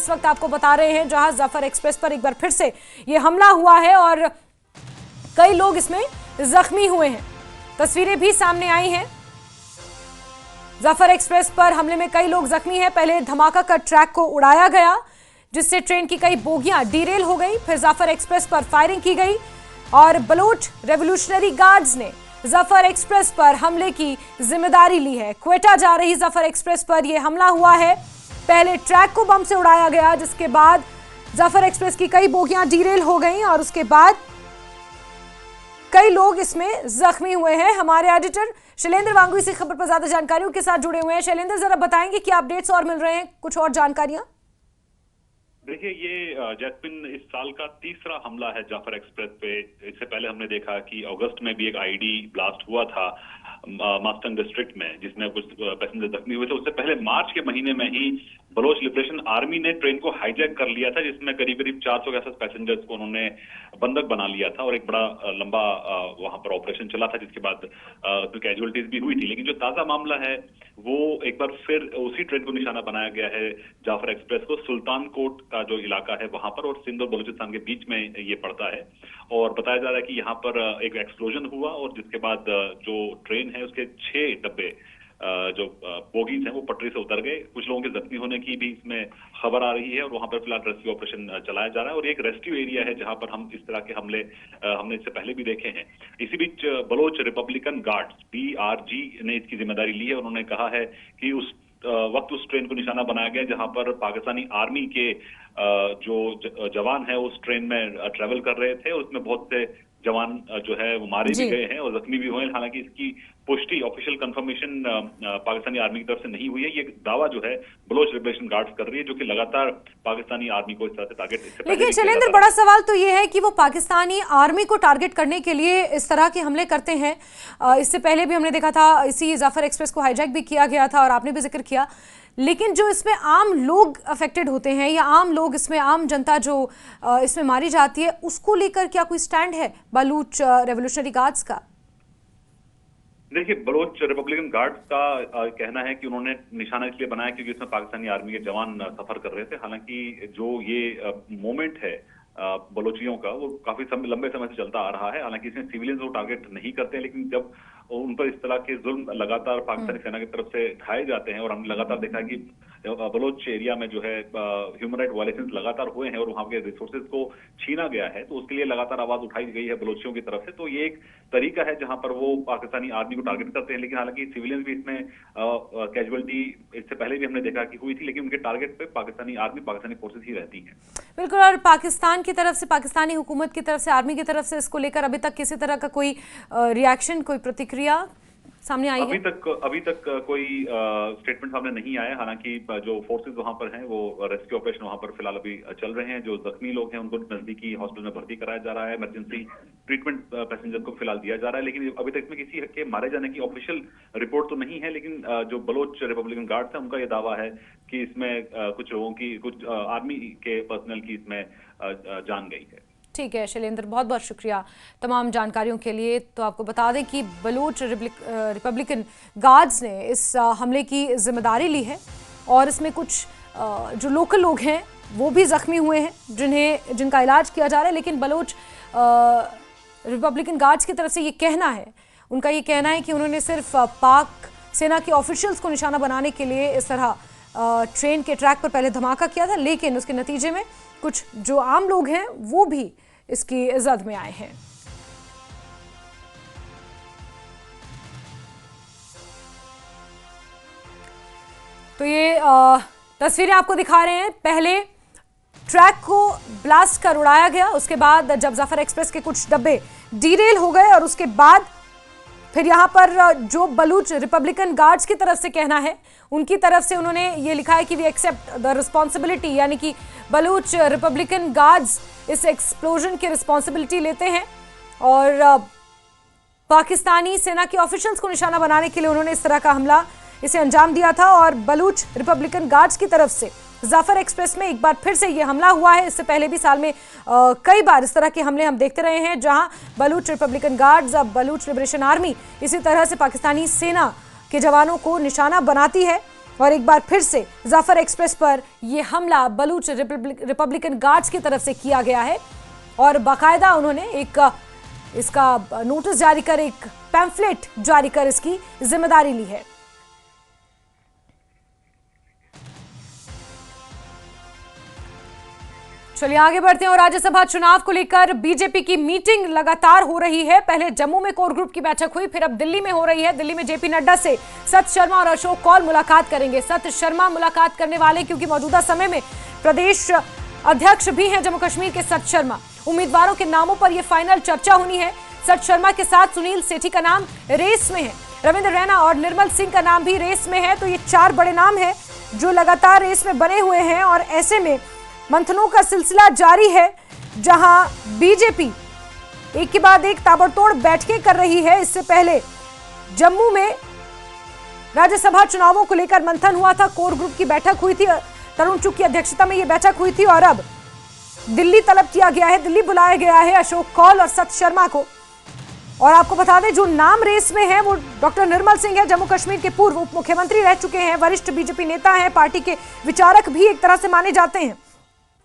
इस वक्त आपको बता रहे हैं, जहां जाफर एक्सप्रेस पर एक बार फिर से ये हमला हुआ है और कई लोग इसमें जख्मी हुए हैं। तस्वीरें भी सामने आई हैं। जाफर एक्सप्रेस पर हमले में कई लोग जख्मी हैं। पहले धमाका कर ट्रैक को उड़ाया गया, जिससे ट्रेन की कई बोगियां डीरेल हो गई। फिर जाफर एक्सप्रेस पर फायरिंग की गई और बलोच रेवोल्यूशनरी गार्ड्स ने जाफर एक्सप्रेस पर हमले की जिम्मेदारी ली है। क्वेटा जा रही जाफर एक्सप्रेस पर यह हमला हुआ है। पहले ट्रैक को बम से उड़ाया गया, जिसके बाद जाफर एक्सप्रेस की कई बोगियां डीरेल हो गई और उसके बाद कई लोग इसमें जख्मी हुए हैं। हमारे एडिटर शैलेंद्र वांगू इसी खबर पर ज्यादा जानकारियों के साथ जुड़े हुए हैं। शैलेंद्र, जरा बताएंगे क्या अपडेट्स और मिल रहे हैं, कुछ और जानकारियां? देखिए, ये जैस्मिन इस साल का तीसरा हमला है जाफर एक्सप्रेस पे। इससे पहले हमने देखा कि अगस्त में भी एक आईडी ब्लास्ट हुआ था मास्टंग डिस्ट्रिक्ट में, जिसमें कुछ पैसेंजर जख्मी हुए थे। उससे पहले मार्च के महीने में ही बलोच लिबरेशन आर्मी ने ट्रेन को हाईजैक कर लिया था, जिसमें करीब करीब 400 के आसपास पैसेंजर्स को उन्होंने बंधक बना लिया था और एक बड़ा लंबा वहां पर ऑपरेशन चला था, जिसके बाद कैजुअलिटीज भी हुई थी। लेकिन जो ताजा मामला है वो एक बार फिर उसी ट्रेन को निशाना बनाया गया है, जाफर एक्सप्रेस को। सुल्तान कोट का जो इलाका है वहां पर और सिंध और बलूचिस्तान के बीच में ये पड़ता है और बताया जा रहा है कि यहाँ पर एक एक्सप्लोजन हुआ और जिसके बाद जो ट्रेन है उसके 6 डब्बे जो बोगीज हैं वो पटरी से उतर गए। कुछ लोगों के जख्मी होने की भी इसमें खबर आ रही है और वहां पर फिलहाल रेस्क्यू ऑपरेशन चलाया जा रहा है और एक रेस्क्यू एरिया है जहां पर हम इस तरह के हमले हमने इससे पहले भी देखे हैं। इसी बीच बलोच रिपब्लिकन गार्ड्स BRG ने इसकी जिम्मेदारी ली है। उन्होंने कहा है कि उस वक्त उस ट्रेन को निशाना बनाया गया जहां पर पाकिस्तानी आर्मी के जो जवान है उस ट्रेन में ट्रेवल कर रहे थे और उसमें बहुत से जवान जो है वो मारे भी गए हैं और जख्मी भी हुए हैं। हालांकि इसकी पुष्टि ऑफिशियल कंफर्मेशन पाकिस्तानी आर्मी की तरफ से नहीं हुई है। ये दावा जो है बलोच लिबरेशन गार्ड्स कर रही है, जो कि लगातार पाकिस्तानी आर्मी को इस तरह से टारगेट। लेकिन शैलेंद्र, बड़ा सवाल तो ये है कि वो पाकिस्तानी आर्मी को टारगेट करने के लिए इस तरह के हमले करते हैं। इससे पहले भी हमने देखा था, इसी जाफर एक्सप्रेस को हाईजैक भी किया गया था और आपने भी जिक्र किया। लेकिन जो इसमें आम लोग अफेक्टेड होते हैं या आम लोग इसमें, आम जनता जो इसमें मारी जाती है, उसको लेकर क्या कोई स्टैंड है बलूच रेवोल्यूशनरी गार्ड्स का? देखिए, बलोच रिपब्लिकन गार्ड्स का कहना है कि उन्होंने निशाना इसलिए बनाया क्योंकि इसमें पाकिस्तानी आर्मी के जवान सफर कर रहे थे। हालांकि जो ये मोमेंट है बलोचियों का वो काफी लंबे समय से चलता आ रहा है। हालांकि इसमें सिविलियंस को टारगेट नहीं करते हैं, लेकिन जब उन पर इस तरह के जुल्म लगातार पाकिस्तानी सेना की तरफ से ढाए जाते हैं और हमने लगातार देखा है कि बलोच एरिया में जो है ह्यूमन राइट वायलेशंस लगातार हुए हैं और वहां के रिसोर्सेज को छीना गया है, तो उसके लिए लगातार आवाज उठाई गई है बलोचियों की तरफ से। तो ये एक तरीका है जहां पर वो पाकिस्तानी आर्मी को टारगेट करते हैं। लेकिन हालांकि सिविलियंस भी इसमें कैजुअलिटी इससे पहले भी हमने देखा कि हुई थी, लेकिन उनके टारगेट पे पाकिस्तानी आर्मी, पाकिस्तानी फोर्सेज ही रहती है। बिल्कुल। और पाकिस्तान की तरफ से, पाकिस्तानी हुकूमत की तरफ से, आर्मी की तरफ से इसको लेकर अभी तक किसी तरह का कोई रिएक्शन, कोई प्रतिक्रिया सामने आई है? अभी तक कोई स्टेटमेंट सामने नहीं आया। हालांकि जो फोर्सेस वहां पर हैं वो रेस्क्यू ऑपरेशन वहां पर फिलहाल अभी चल रहे हैं। जो जख्मी लोग हैं उनको नजदीकी हॉस्पिटल में भर्ती कराया जा रहा है। इमरजेंसी ट्रीटमेंट पैसेंजर को फिलहाल दिया जा रहा है। लेकिन अभी तक इसमें किसी के मारे जाने की ऑफिशियल रिपोर्ट तो नहीं है। लेकिन जो बलोच रिपब्लिकन गार्ड्स है उनका ये दावा है कि इसमें कुछ लोगों की, कुछ आर्मी के पर्सनल की इसमें जान गई है। ठीक है शैलेंद्र, बहुत बहुत शुक्रिया तमाम जानकारियों के लिए। तो आपको बता दें कि बलूच रिपब्लिकन गार्ड्स ने इस हमले की जिम्मेदारी ली है और इसमें कुछ जो लोकल लोग हैं वो भी जख्मी हुए हैं, जिनका इलाज किया जा रहा है। लेकिन बलूच रिपब्लिकन गार्ड्स की तरफ से ये कहना है, उनका ये कहना है कि उन्होंने सिर्फ पाक सेना के ऑफिशियल्स को निशाना बनाने के लिए इस तरह ट्रेन के ट्रैक पर पहले धमाका किया था, लेकिन उसके नतीजे में कुछ जो आम लोग हैं वो भी इसकी जद में आए हैं। तो ये तस्वीरें आपको दिखा रहे हैं। पहले ट्रैक को ब्लास्ट कर उड़ाया गया, उसके बाद जब जाफर एक्सप्रेस के कुछ डब्बे डीरेल हो गए और उसके बाद फिर यहाँ पर जो बलूच रिपब्लिकन गार्ड्स की तरफ से कहना है, उनकी तरफ से उन्होंने ये लिखा है कि वी एक्सेप्ट द रिस्पॉन्सिबिलिटी, यानी कि बलूच रिपब्लिकन गार्ड्स इस एक्सप्लोजन की रिस्पॉन्सिबिलिटी लेते हैं और पाकिस्तानी सेना के ऑफिशियल्स को निशाना बनाने के लिए उन्होंने इस तरह का हमला इसे अंजाम दिया था। और बलूच रिपब्लिकन गार्ड्स की तरफ से जाफर एक्सप्रेस में एक बार फिर से ये हमला हुआ है। इससे पहले भी साल में कई बार इस तरह के हमले हम देखते रहे हैं, जहां बलूच रिपब्लिकन गार्ड्स, अब बलूच लिबरेशन आर्मी इसी तरह से पाकिस्तानी सेना के जवानों को निशाना बनाती है और एक बार फिर से जाफर एक्सप्रेस पर यह हमला बलूच रिपब्लिकन गार्ड्स की तरफ से किया गया है और बाकायदा उन्होंने एक इसका नोटिस जारी कर, एक पैम्फलेट जारी कर इसकी जिम्मेदारी ली है। चलिए आगे बढ़ते हैं और राज्यसभा चुनाव को लेकर बीजेपी की मीटिंग लगातार हो रही है। पहले जम्मू में कोर ग्रुप की बैठक हुई, फिर अब दिल्ली में हो रही है। दिल्ली में जेपी नड्डा से सत शर्मा और अशोक कौल मुलाकात करेंगे। सत शर्मा मुलाकात करने वाले क्योंकि मौजूदा समय में प्रदेश अध्यक्ष भी हैं जम्मू कश्मीर के सत शर्मा। उम्मीदवारों के नामों पर यह फाइनल चर्चा होनी है। सत शर्मा के साथ सुनील सेठी का नाम रेस में है, रविंद्र रैना और निर्मल सिंह का नाम भी रेस में है। तो ये 4 बड़े नाम हैं जो लगातार रेस में बने हुए हैं और ऐसे में मंथनों का सिलसिला जारी है, जहां बीजेपी एक के बाद एक ताबड़तोड़ बैठकें कर रही है। इससे पहले जम्मू में राज्यसभा चुनावों को लेकर मंथन हुआ था, कोर ग्रुप की बैठक हुई थी, तरुण चुग की अध्यक्षता में यह बैठक हुई थी और अब दिल्ली तलब किया गया है, दिल्ली बुलाया गया है अशोक कौल और सत शर्मा को। और आपको बता दें जो नाम रेस में है वो डॉक्टर निर्मल सिंह है, जम्मू कश्मीर के पूर्व उप मुख्यमंत्री रह चुके हैं, वरिष्ठ बीजेपी नेता हैं, पार्टी के विचारक भी एक तरह से माने जाते हैं।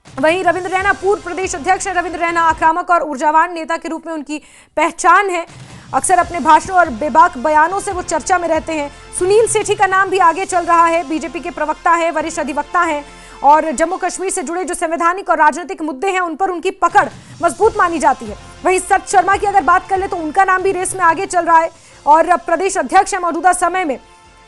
वहीं रविंद्र रैना पूर्व प्रदेश अध्यक्ष हैं। रविंद्र रैना आक्रामक और ऊर्जावान नेता के रूप में उनकी पहचान है, अक्सर अपने भाषणों और बेबाक बयानों से वो चर्चा में रहते हैं। सुनील सेठी का नाम भी आगे चल रहा है, बीजेपी के प्रवक्ता है, वरिष्ठ अधिवक्ता हैं और जम्मू कश्मीर से जुड़े जो संवैधानिक और राजनीतिक मुद्दे हैं उन पर उनकी पकड़ मजबूत मानी जाती है। वहीं सत शर्मा की अगर बात कर ले तो उनका नाम भी रेस में आगे चल रहा है और प्रदेश अध्यक्ष है मौजूदा समय में।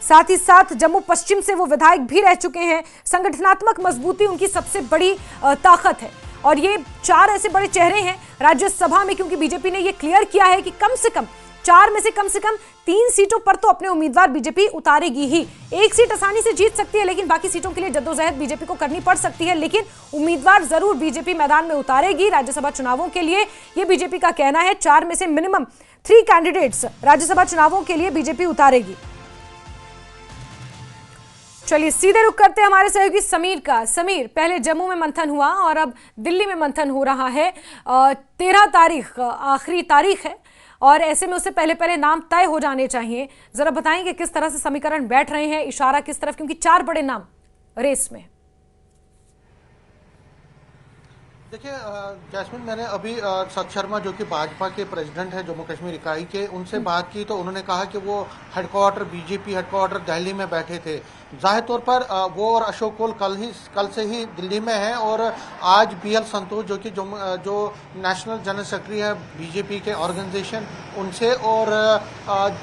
साथ ही साथ जम्मू पश्चिम से वो विधायक भी रह चुके हैं। संगठनात्मक मजबूती उनकी सबसे बड़ी ताकत है और ये 4 ऐसे बड़े चेहरे हैं राज्यसभा में, क्योंकि बीजेपी ने ये क्लियर किया है कि कम से कम 4 में से कम 3 सीटों पर तो अपने उम्मीदवार बीजेपी उतारेगी ही। एक सीट आसानी से जीत सकती है लेकिन बाकी सीटों के लिए जद्दोजहद बीजेपी को करनी पड़ सकती है, लेकिन उम्मीदवार जरूर बीजेपी मैदान में उतारेगी राज्यसभा चुनावों के लिए, ये बीजेपी का कहना है। 4 में से मिनिमम 3 कैंडिडेट्स राज्यसभा चुनावों के लिए बीजेपी उतारेगी। चलिए सीधे रुक करते हैं हमारे सहयोगी समीर का। समीर, पहले जम्मू में मंथन हुआ और अब दिल्ली में मंथन हो रहा है। 13 तारीख आखिरी तारीख है और ऐसे में उससे पहले नाम तय हो जाने चाहिए। जरा बताएंगे किस तरह से समीकरण बैठ रहे हैं, इशारा किस तरफ, क्योंकि 4 बड़े नाम रेस में। देखिए जैस्मिन, मैंने अभी सत शर्मा जो कि भाजपा के प्रेसिडेंट हैं जम्मू कश्मीर इकाई के, उनसे बात की तो उन्होंने कहा कि वो बीजेपी हेडक्वार्टर दिल्ली में बैठे थे। जाहिर तौर पर वो और अशोक कौल कल से ही दिल्ली में हैं और आज BL संतोष जो कि जो नेशनल जनरल सेक्रेटरी है बीजेपी के ऑर्गेनाइजेशन, उनसे और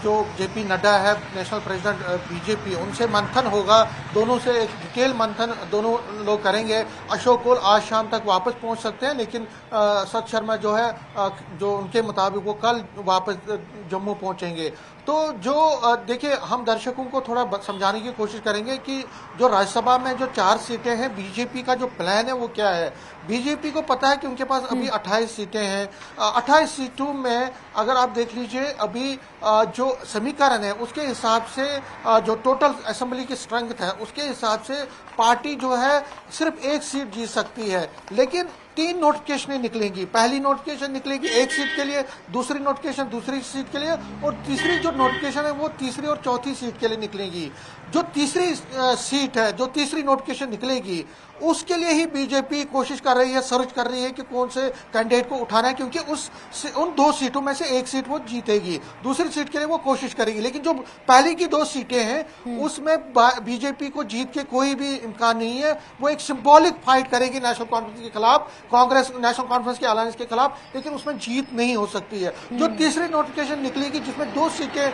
जो JP नड्डा है नेशनल प्रेसिडेंट बीजेपी, उनसे मंथन होगा। दोनों से एक डिटेल मंथन दोनों लोग करेंगे। अशोक कौल आज शाम तक वापस पहुंच सकते हैं लेकिन सत शर्मा जो है जो उनके मुताबिक वो कल वापस जम्मू पहुंचेंगे। तो जो देखिए, हम दर्शकों को थोड़ा समझाने की कोशिश करेंगे कि जो राज्यसभा में जो 4 सीटें हैं, बीजेपी का जो प्लान है वो क्या है। बीजेपी को पता है कि उनके पास अभी 28 सीटें हैं। 28 सीटों में अगर आप देख लीजिए अभी जो समीकरण है उसके हिसाब से जो टोटल असेंबली की स्ट्रेंथ है उसके हिसाब से पार्टी जो है सिर्फ 1 सीट जीत सकती है, लेकिन 3 नोटिफिकेशनें निकलेंगी। पहली नोटिफिकेशन निकलेगी 1 सीट के लिए, दूसरी नोटिफिकेशन दूसरी सीट के लिए और तीसरी जो नोटिफिकेशन है वो तीसरी और चौथी सीट के लिए निकलेगी। जो तीसरी सीट है, जो तीसरी नोटिफिकेशन निकलेगी, उसके लिए ही बीजेपी कोशिश कर रही है, सर्च कर रही है कि कौन से कैंडिडेट को उठाना है, क्योंकि उन 2 सीटों में से 1 सीट वो जीतेगी, दूसरी सीट के लिए वो कोशिश करेगी। लेकिन जो पहली की 2 सीटें हैं उसमें बीजेपी को जीत के कोई भी इम्कान नहीं है। वो एक सिंबॉलिक फाइट करेगी नेशनल कॉन्फ्रेंस के खिलाफ, कांग्रेस नेशनल कॉन्फ्रेंस के अलायंस के खिलाफ, लेकिन उसमें जीत नहीं हो सकती है। जो तीसरी नोटिफिकेशन निकलेगी जिसमें 2 सीटें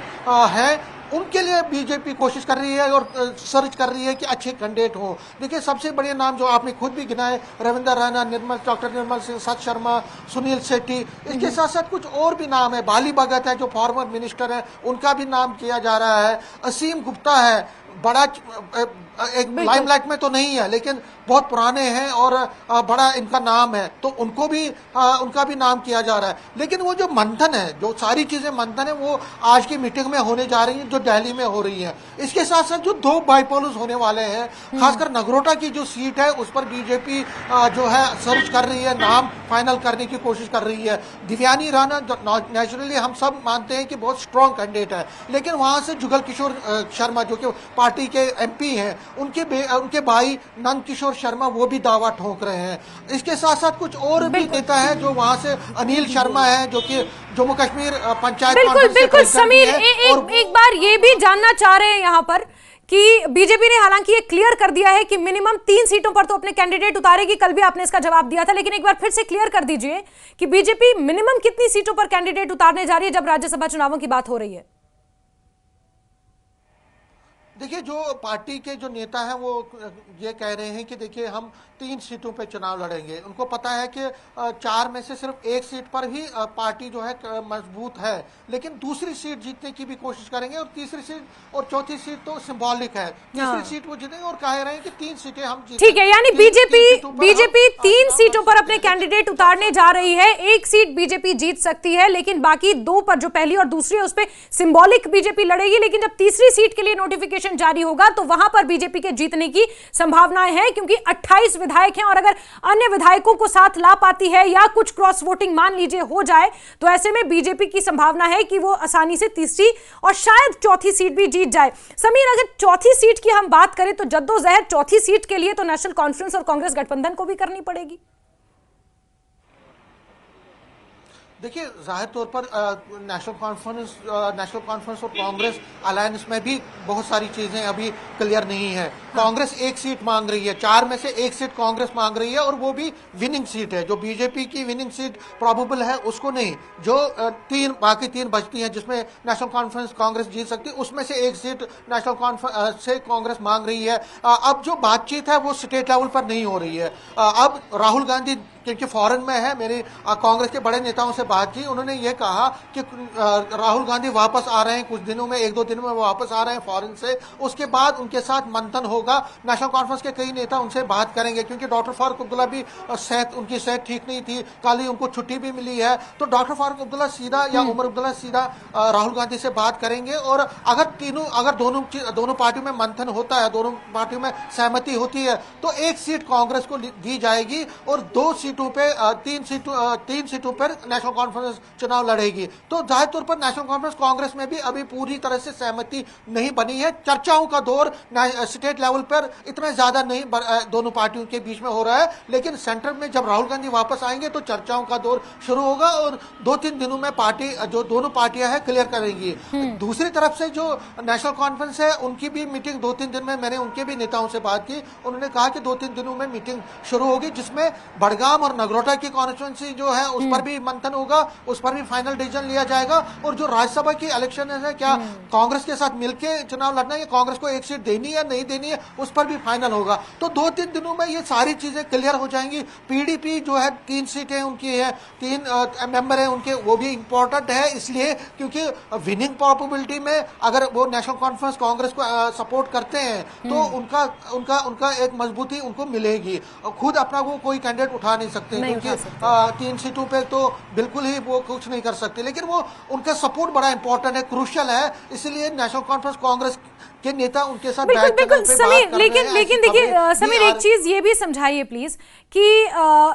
हैं, उनके लिए बीजेपी कोशिश कर रही है और सर्च कर रही है कि अच्छे कैंडिडेट हो। देखिए, सबसे बड़े नाम जो आपने खुद भी गिनाए, रविंद्र रैना, डॉक्टर निर्मल सिंह, सत शर्मा, सुनील सेठी, इसके साथ साथ कुछ और भी नाम है। बाली भगत है जो फॉर्मर मिनिस्टर है, उनका भी नाम किया जा रहा है। असीम गुप्ता है, बड़ा एक लाइमलाइट में तो नहीं है लेकिन बहुत पुराने हैं और बड़ा इनका नाम है, तो उनको भी उनका भी नाम किया जा रहा है। लेकिन वो जो मंथन है, जो सारी चीजें मंथन है, वो आज की मीटिंग में होने जा रही है जो दिल्ली में हो रही है। इसके साथ साथ जो 2 बाइपोल्स होने वाले हैं, खासकर नगरोटा की जो सीट है उस पर बीजेपी जो है सर्च कर रही है, नाम फाइनल करने की कोशिश कर रही है। दिव्यानी राणा नेचुरली हम सब मानते हैं कि बहुत स्ट्रॉन्ग कैंडिडेट है, लेकिन वहां से जुगल किशोर शर्मा जो कि पार्टी के एमपी हैं, उनके भाई नंद किशोर शर्मा वो भी दावा ठोक रहे हैं। इसके साथ साथ कुछ और भी नेता है जो वहां से, अनिल शर्मा है जो कि जम्मू कश्मीर पंचायत बिल्कुल समीर, एक बार ये भी जानना चाह रहे हैं यहाँ पर कि बीजेपी ने हालांकि ये क्लियर कर दिया है कि मिनिमम 3 सीटों पर तो अपने कैंडिडेट उतारेगी, कल भी आपने इसका जवाब दिया था, लेकिन एक बार फिर से क्लियर कर दीजिए कि बीजेपी मिनिमम कितनी सीटों पर कैंडिडेट उतारने जा रही है जब राज्यसभा चुनावों की बात हो रही है। देखिए, जो पार्टी के जो नेता हैं वो ये कह रहे हैं कि देखिए हम 3 सीटों पे चुनाव लड़ेंगे। उनको पता है कि 4 में से सिर्फ 1 सीट पर ही पार्टी जो है मजबूत है, लेकिन दूसरी सीट जीतने की भी कोशिश करेंगे और तीसरी सीट और चौथी सीट तो सिंबॉलिक है, तीसरी सीट वो जीतेंगे और कह रहे हैं कि 3 सीटें हम जीतेंगे। ठीक है, यानी बीजेपी 3 सीटों पर अपने कैंडिडेट उतारने जा रही है। 1 सीट बीजेपी जीत सकती है, लेकिन बाकी 2 पर जो पहली और दूसरी है उस पर सिंबॉलिक बीजेपी लड़ेगी, लेकिन जब तीसरी सीट के लिए नोटिफिकेशन जारी होगा तो वहां पर बीजेपी के जीतने की संभावनाएं हैं, क्योंकि 28 विधायक हैं और अगर अन्य विधायकों को साथ ला पाती है या कुछ क्रॉस वोटिंग मान लीजिए हो जाए तो ऐसे में बीजेपी की संभावना है कि वो आसानी से तीसरी और शायद चौथी सीट भी जीत जाए। समीर, अगर चौथी सीट की हम बात करें तो जद्दोजहद चौथी सीट के लिए तो नेशनल कॉन्फ्रेंस और कांग्रेस गठबंधन को भी करनी पड़ेगी। देखिए, जाहिर तौर पर नेशनल कॉन्फ्रेंस और कांग्रेस अलायंस में भी बहुत सारी चीजें अभी क्लियर नहीं है। कांग्रेस 1 सीट मांग रही है, 4 में से 1 सीट कांग्रेस मांग रही है और वो भी विनिंग सीट है। जो बीजेपी की विनिंग सीट प्रोबेबल है उसको नहीं, जो बाकी 3 बचती हैं जिसमें नेशनल कॉन्फ्रेंस कांग्रेस जीत सकती है, उसमें से 1 सीट नेशनल कॉन्फ्रेंस से कांग्रेस मांग रही है। अब जो बातचीत है वो स्टेट लेवल पर नहीं हो रही है। अब राहुल गांधी क्योंकि फॉरेन में है, मेरी कांग्रेस के बड़े नेताओं से बात की, उन्होंने ये कहा कि राहुल गांधी वापस आ रहे हैं कुछ दिनों में, 1-2 दिन में वो वापस आ रहे हैं फॉरेन से। उसके बाद उनके साथ मंथन होगा, नेशनल कॉन्फ्रेंस के कई नेता उनसे बात करेंगे, क्योंकि डॉक्टर फारूक अब्दुल्ला भी उनकी सेहत ठीक नहीं थी, कल ही उनको छुट्टी भी मिली है। तो डॉक्टर फारूक अब्दुल्ला सीधा या उमर अब्दुल्ला सीधा राहुल गांधी से बात करेंगे और अगर दोनों पार्टियों में मंथन होता है, दोनों पार्टियों में सहमति होती है तो 1 सीट कांग्रेस को दी जाएगी और 2 सीटों पे 3 सीटों पर नेशनल कॉन्फ्रेंस चुनाव लड़ेगी। तो जाहिर तौर पर नेशनल कॉन्फ्रेंस कांग्रेस में भी अभी पूरी तरह से सहमति नहीं बनी है। चर्चाओं का दौर स्टेट लेवल पर इतना ज्यादा नहीं दोनों पार्टियों के बीच में हो रहा है, लेकिन सेंटर में जब राहुल गांधी वापस आएंगे तो चर्चाओं का दौर शुरू होगा और 2-3 दिनों में जो दोनों पार्टियां हैं क्लियर करेंगी। दूसरी तरफ से जो नेशनल कॉन्फ्रेंस है उनकी भी मीटिंग 2-3 दिन में, मैंने उनके भी नेताओं से बात की, उन्होंने कहा कि 2-3 दिनों में मीटिंग शुरू होगी, जिसमें बड़गाम और नगरोटा की कॉन्स्टिट्यूंसी जो है उस पर भी मंथन होगा, उस पर भी फाइनल डिसीजन लिया जाएगा। और जो राज्यसभा की इलेक्शन है, क्या कांग्रेस के साथ मिलकर चुनाव लड़ना है या कांग्रेस को 1 सीट देनी है नहीं देनी है, उस पर भी फाइनल होगा। तो 2-3 दिनों में ये सारी चीजें क्लियर हो जाएंगी। पीडीपी जो है 3 सीटें उनकी है, 3 मेंबर है उनके, वो भी इंपॉर्टेंट है इसलिए क्योंकि विनिंग प्रोबेबिलिटी में अगर वो नेशनल कॉन्फ्रेंस कांग्रेस को सपोर्ट करते हैं तो उनका एक मजबूती उनको मिलेगी। खुद अपना वो कोई कैंडिडेट उठा नहीं सकते, क्योंकि 3 सीटों पे तो बिल्कुल ही वो कुछ नहीं कर सकते, लेकिन वो उनका सपोर्ट बड़ा इंपॉर्टेंट है, क्रूशियल है, इसलिए नेशनल कॉन्फ्रेंस कांग्रेस के नेता उनके साथ बिल्कुल समीर, लेकिन देखिए समीर, एक चीज ये भी समझाइए प्लीज कि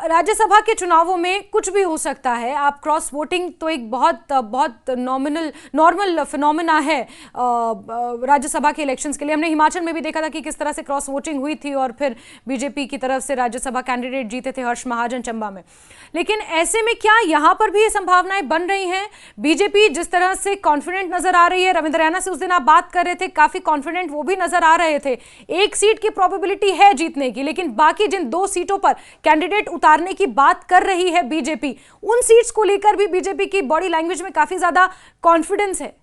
राज्यसभा के चुनावों में कुछ भी हो सकता है। आप क्रॉस वोटिंग तो एक बहुत नॉर्मल फिनोमेना है राज्यसभा के इलेक्शंस के लिए। हमने हिमाचल में भी देखा था कि किस तरह से क्रॉस वोटिंग हुई थी और फिर बीजेपी की तरफ से राज्यसभा कैंडिडेट जीते थे हर्ष महाजन चंबा में। लेकिन ऐसे में क्या यहां पर भी ये संभावनाएं बन रही हैं? बीजेपी जिस तरह से कॉन्फिडेंट नजर आ रही है, रविंद्र रैना से उस दिन आप बात कर रहे थे, काफी कॉन्फिडेंट वो भी नजर आ रहे थे। 1 सीट की प्रोबेबिलिटी है जीतने की, लेकिन बाकी जिन 2 सीटों पर कैंडिडेट उतारने की बात कर रही है बीजेपी, उन सीट्स को लेकर भी बीजेपी की बॉडी लैंग्वेज में काफी ज्यादा कॉन्फिडेंस है।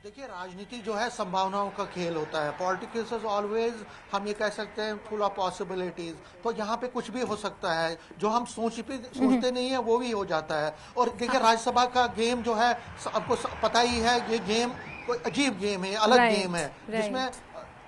देखिए, राजनीति जो है संभावनाओं का खेल होता है। पॉलिटिक्स इज ऑलवेज, हम ये कह सकते हैं, फुल ऑफ पॉसिबिलिटीज। तो यहाँ पे कुछ भी हो सकता है, जो हम सोचते नहीं है वो भी हो जाता है। और देखिए, राज्यसभा का गेम जो है आपको पता ही है, ये गेम कोई अजीब गेम है, अलग गेम है, जिसमें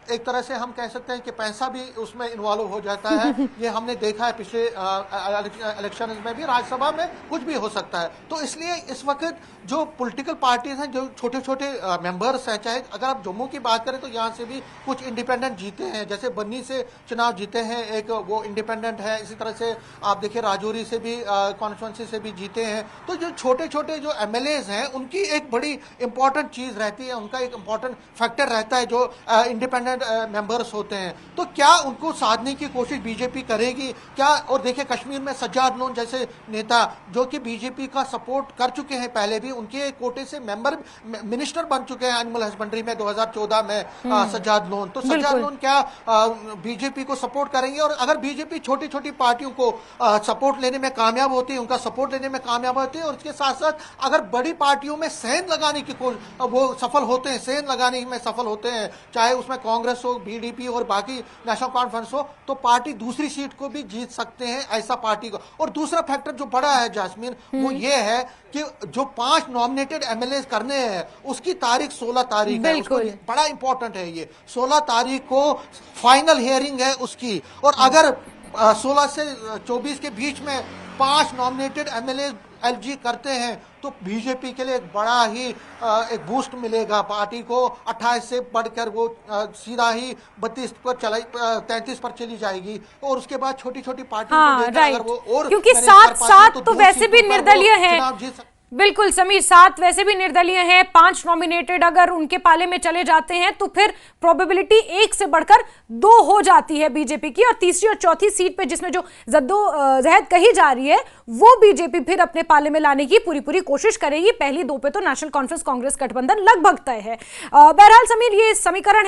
एक तरह से हम कह सकते हैं कि पैसा भी उसमें इन्वॉल्व हो जाता है। ये हमने देखा है पिछले इलेक्शन में भी, राज्यसभा में कुछ भी हो सकता है। तो इसलिए इस वक्त जो पॉलिटिकल पार्टीज हैं, जो छोटे छोटे मेंबर्स हैं, चाहे अगर आप जम्मू की बात करें तो यहाँ से भी कुछ इंडिपेंडेंट जीते हैं, जैसे बन्नी से चुनाव जीते हैं, एक वो इंडिपेंडेंट है। इसी तरह से आप देखिए राजौरी से भी कॉन्स्टिट्यूंसी से भी जीते हैं। तो जो छोटे छोटे जो एमएलएज हैं उनकी एक बड़ी इंपॉर्टेंट चीज रहती है, उनका एक इंपॉर्टेंट फैक्टर रहता है जो इंडिपेंडेंट मेंबर्स होते हैं। तो क्या उनको साधने की कोशिश बीजेपी करेगी क्या? और देखिए कश्मीर में सज्जाद लोन जैसे नेता जो कि बीजेपी का सपोर्ट कर चुके हैं, पहले भी उनके कोटे से मेंबर मिनिस्टर बन चुके हैं एनिमल हस्बेंड्री में 2014 में सज्जाद लोन। तो सज्जाद लोन क्या बीजेपी को सपोर्ट करेंगे? और अगर बीजेपी छोटी छोटी पार्टियों को सपोर्ट लेने में कामयाब होती है, उनका सपोर्ट लेने में कामयाब होती है, और इसके साथ साथ अगर बड़ी पार्टियों में सेंध लगाने की वो सफल होते हैं, सेंध लगाने में सफल होते हैं, चाहे उसमें कांग्रेस हो, बीडीपी और बाकी नेशनल कॉन्फ्रेंस हो, तो पार्टी दूसरी सीट को भी जीत सकते हैं ऐसा पार्टी को। और दूसरा फैक्टर जो बड़ा है जैस्मीन, वो ये है कि जो 5 नॉमिनेटेड एमएलए करने हैं उसकी तारीख 16 तारीख है। उसको बड़ा इंपॉर्टेंट है ये, 16 तारीख को फाइनल हियरिंग है उसकी। और अगर 16 से 24 के बीच में 5 नॉमिनेटेड एमएलए एलजी करते हैं तो बीजेपी के लिए एक बड़ा ही एक बूस्ट मिलेगा। पार्टी को 28 से बढ़कर वो सीधा ही 32 पर 33 पर चली जाएगी। और उसके बाद छोटी छोटी पार्टी अगर वो, और क्योंकि 7 तो वैसे भी निर्दलीय हैं। बिल्कुल समीर, 7 वैसे भी निर्दलीय हैं, 5 नॉमिनेटेड अगर उनके पाले में चले जाते हैं तो फिर प्रोबेबिलिटी 1 से बढ़कर 2 हो जाती है बीजेपी की। और तीसरी और चौथी सीट पे जिसमें जो जद्दोजहद कही जा रही है वो बीजेपी फिर अपने पाले में लाने की पूरी कोशिश करेगी। पहली 2 पे तो नेशनल कॉन्फ्रेंस कांग्रेस गठबंधन लगभग तय है। बहरहाल समीर, ये समीकरण है।